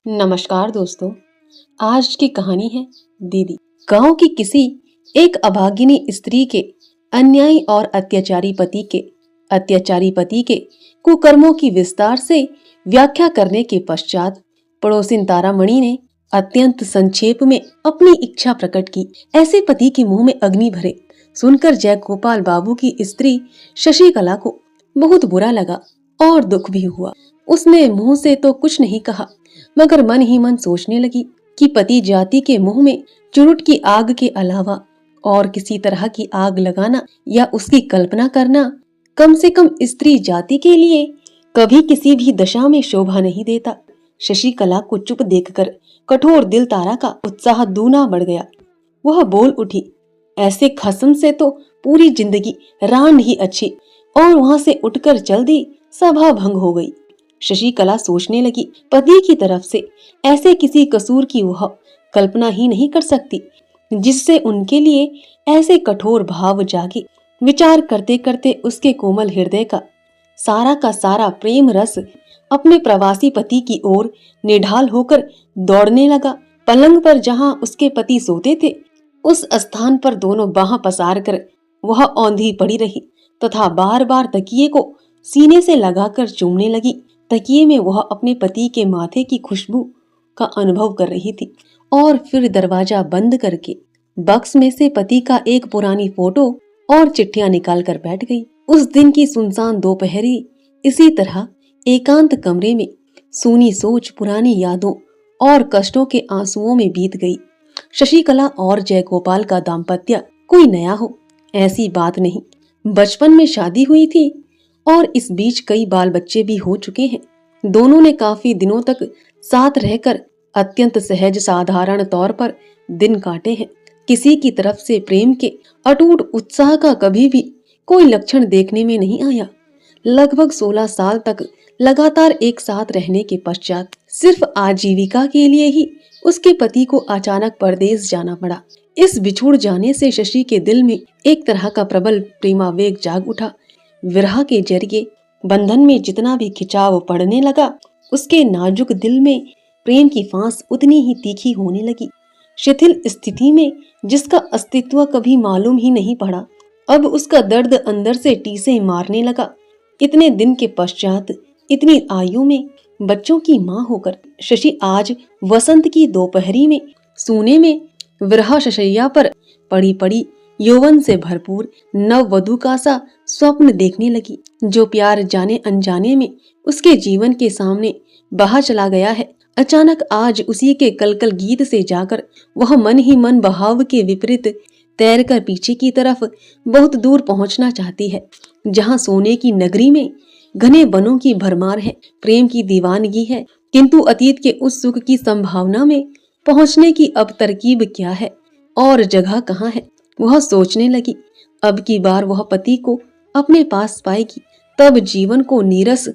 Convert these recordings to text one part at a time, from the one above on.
नमस्कार दोस्तों। आज की कहानी है दीदी। गांव की किसी एक अभागिनी स्त्री के अन्यायी और अत्याचारी पति के कुकर्मों की विस्तार से व्याख्या करने के पश्चात पड़ोसिन तारामणि ने अत्यंत संक्षेप में अपनी इच्छा प्रकट की। ऐसे पति के मुंह में अग्नि भरे सुनकर जय गोपाल बाबू की स्त्री शशिकला को बहुत बुरा लगा और दुख भी हुआ। उसने मुंह से तो कुछ नहीं कहा, मगर मन ही मन सोचने लगी कि पति जाति के मुंह में चुरुट की आग के अलावा और किसी तरह की आग लगाना या उसकी कल्पना करना कम से कम स्त्री जाति के लिए कभी किसी भी दशा में शोभा नहीं देता। शशिकला को चुप देखकर कठोर दिल तारा का उत्साह दूना बढ़ गया। वह बोल उठी, ऐसे खसम से तो पूरी जिंदगी रांड ही अच्छी। और वहां से उठकर चल दी। सभा भंग हो गई। शशिकला सोचने लगी, पति की तरफ से ऐसे किसी कसूर की वह कल्पना ही नहीं कर सकती जिससे उनके लिए ऐसे कठोर भाव जागे। विचार करते करते उसके कोमल हृदय का सारा प्रेम रस अपने प्रवासी पति की ओर निढाल होकर दौड़ने लगा। पलंग पर जहां उसके पति सोते थे उस स्थान पर दोनों बाह पसार कर वह औंधी पड़ी रही तथा बार बार तकिए को सीने से लगाकर चूमने लगी। तकिए में वह अपने पति के माथे की खुशबू का अनुभव कर रही थी और फिर दरवाजा बंद करके बक्स में से पति का एक पुरानी फोटो और चिट्ठियां निकाल कर बैठ गई। उस दिन की सुनसान दोपहरी इसी तरह एकांत कमरे में सूनी सोच, पुरानी यादों और कष्टों के आंसुओं में बीत गई। शशिकला और जयगोपाल का दाम्पत्य कोई नया हो ऐसी बात नहीं। बचपन में शादी हुई थी और इस बीच कई बाल बच्चे भी हो चुके हैं। दोनों ने काफी दिनों तक साथ रहकर अत्यंत सहज साधारण तौर पर दिन काटे हैं। किसी की तरफ से प्रेम के अटूट उत्साह का कभी भी कोई लक्षण देखने में नहीं आया। लगभग 16 साल तक लगातार एक साथ रहने के पश्चात सिर्फ आजीविका के लिए ही उसके पति को अचानक परदेश जाना पड़ा। इस बिछुड़ जाने से शशि के दिल में एक तरह का प्रबल प्रेमावेग जाग उठा। विरह के जरिए बंधन में जितना भी खिंचाव पड़ने लगा, उसके नाजुक दिल में प्रेम की फांस उतनी ही तीखी होने लगी। शिथिल स्थिति में जिसका अस्तित्व कभी मालूम ही नहीं पड़ा, अब उसका दर्द अंदर से टीसे मारने लगा। इतने दिन के पश्चात इतनी आयु में बच्चों की मां होकर शशि आज वसंत की दोपहरी में सूने में विरह शशैया पर पड़ी पड़ी यौवन से भरपूर नववधू का सा स्वप्न देखने लगी। जो प्यार जाने अनजाने में उसके जीवन के सामने बहा चला गया है, अचानक आज उसी के कलकल गीत से जाकर वह मन ही मन बहाव के विपरीत तैरकर पीछे की तरफ बहुत दूर पहुंचना चाहती है, जहां सोने की नगरी में घने वनों की भरमार है, प्रेम की दीवानगी है। किंतु अतीत के उस सुख की संभावना में पहुंचने की अब तरकीब क्या है और जगह कहाँ है, वह सोचने लगी। अब की बार वह पति को अपने पास पाएगी, तब जीवन को नीरस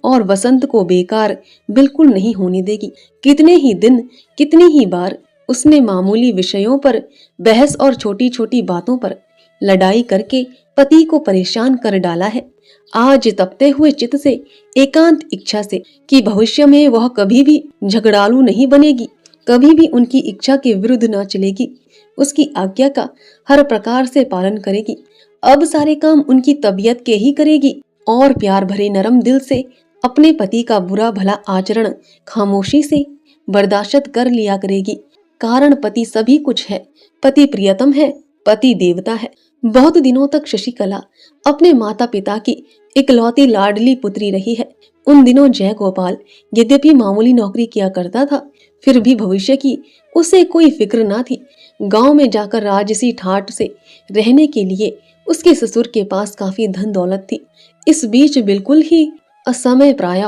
और वसंत को बेकार बिल्कुल नहीं होने देगी। कितने ही दिन, कितनी ही बार उसने मामूली विषयों पर बहस और छोटी छोटी बातों पर लड़ाई करके पति को परेशान कर डाला है। आज तपते हुए चित्त से, एकांत इच्छा से कि भविष्य में वह कभी भी झगड़ालू नहीं बनेगी, कभी भी उनकी इच्छा के विरुद्ध न चलेगी, उसकी आज्ञा का हर प्रकार से पालन करेगी। अब सारे काम उनकी तबीयत के ही करेगी और प्यार भरे नरम दिल से अपने पति का बुरा भला आचरण खामोशी से बर्दाश्त कर लिया करेगी। कारण पति सभी कुछ है, पति प्रियतम है, पति देवता है। बहुत दिनों तक शशिकला अपने माता पिता की इकलौती लाडली पुत्री रही है। उन दिनों जय गोपाल यद्यपि मामूली नौकरी किया करता था, फिर भी भविष्य की उसे कोई फिक्र ना थी। गांव में जाकर राजसी ठाट से रहने के लिए उसके ससुर के पास काफी धन दौलत थी। इस बीच बिल्कुल ही असमय प्राय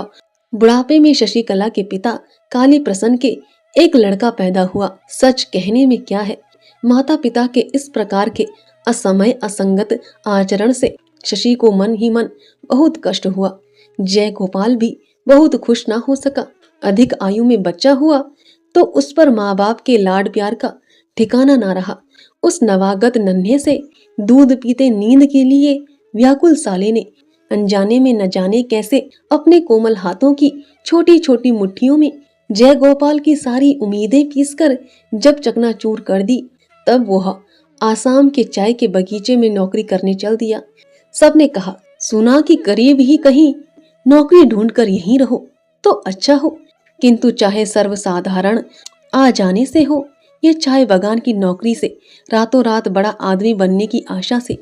बुढ़ापे में शशिकला के पिता काली प्रसन्न के एक लड़का पैदा हुआ। सच कहने में क्या है, माता पिता के इस प्रकार के असमय असंगत आचरण से शशि को मन ही मन बहुत कष्ट हुआ। जय गोपाल भी बहुत खुश ना हो सका। अधिक आयु में बच्चा हुआ तो उस पर माँ बाप के लाड प्यार का ठिकाना ना रहा। उस नवागत नन्हे से दूध पीते नींद के लिए व्याकुल साले ने अनजाने में न जाने कैसे अपने कोमल हाथों की छोटी छोटी मुट्ठियों में जय गोपाल की सारी उम्मीदें पीसकर जब चकनाचूर कर दी, तब वह आसाम के चाय के बगीचे में नौकरी करने चल दिया। सबने कहा, सुना कि करीब ही कहीं नौकरी ढूंढकर यहीं रहो तो अच्छा हो, किंतु चाहे सर्वसाधारण आ जाने से हो या चाय बागान की नौकरी से रातों रात बड़ा आदमी बनने की आशा से,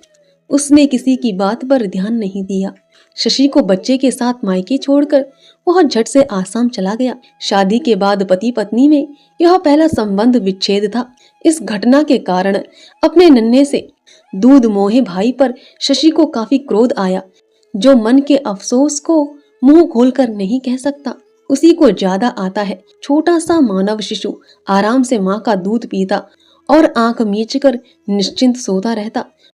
उसने किसी की बात पर ध्यान नहीं दिया। शशि को बच्चे के साथ मायके छोड़कर वह झट से आसाम चला गया। शादी के बाद पति पत्नी में यह पहला संबंध विच्छेद था। इस घटना के कारण अपने नन्हे से दूध मोहे भाई पर शशि को काफी क्रोध आया, जो मन के अफसोस को मुंह खोलकर नहीं कह सकता। उसी को ज्यादा आता है। छोटा सा मानव शिशु आराम से माँ का दूध पीता और आंख मीचकर निश्चिंत सोता रहता।